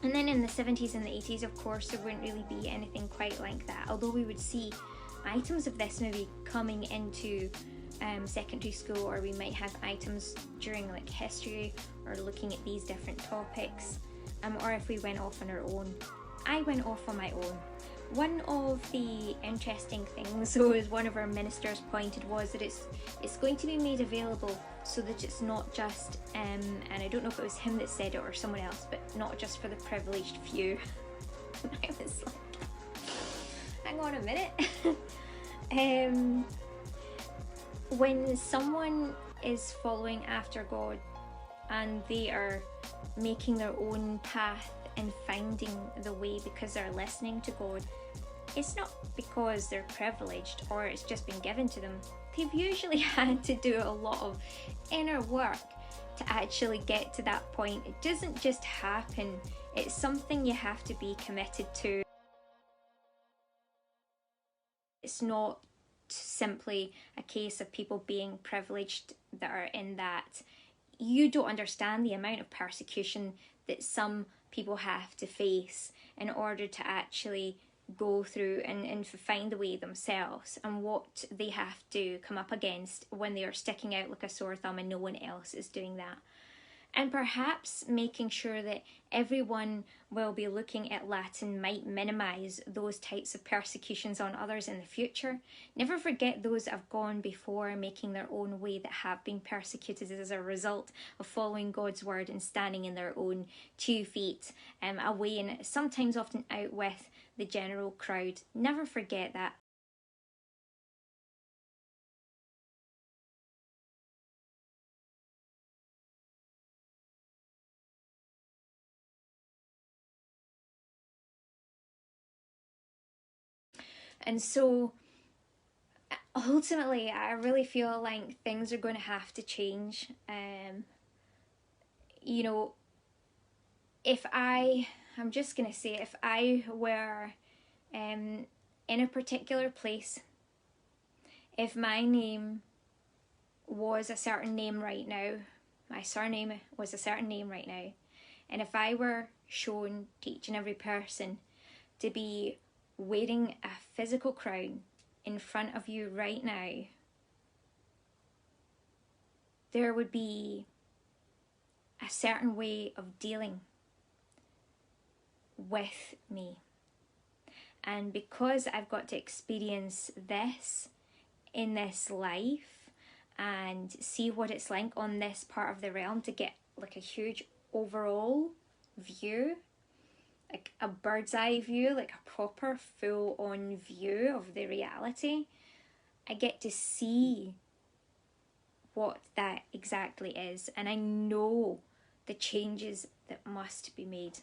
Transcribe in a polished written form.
And then in the 70s and the 80s, of course, there wouldn't really be anything quite like that, although we would see items of this maybe coming into secondary school, or we might have items during like history or looking at these different topics, or if we went off on our own. I went off on my own. One of the interesting things, so as one of our ministers pointed, was that it's going to be made available so that it's not just, and I don't know if it was him that said it or someone else, but not just for the privileged few. I was like, hang on a minute. When someone is following after God and they are making their own path and finding the way because they're listening to God, it's not because they're privileged or it's just been given to them. They've usually had to do a lot of inner work to actually get to that point. It doesn't just happen. It's something you have to be committed to. It's not simply a case of people being privileged that are in that. You don't understand the amount of persecution that some people have to face in order to actually go through and find the way themselves, and what they have to come up against when they are sticking out like a sore thumb and no one else is doing that. And perhaps making sure that everyone will be looking at Latin might minimise those types of persecutions on others in the future. Never forget those that have gone before, making their own way, that have been persecuted as a result of following God's word and standing in their own 2 feet away, and sometimes often out with the general crowd. Never forget that. And so ultimately, I really feel like things are going to have to change. You know, I'm just going to say, if I were in a particular place, if my name was a certain name right now, my surname was a certain name right now, and if I were shown to each and every person to be wearing a physical crown in front of you right now, there would be a certain way of dealing with me. And because I've got to experience this in this life and see what it's like on this part of the realm, to get like a huge overall view, like a bird's eye view, like a proper full on view of the reality, I get to see what that exactly is, and I know the changes that must be made.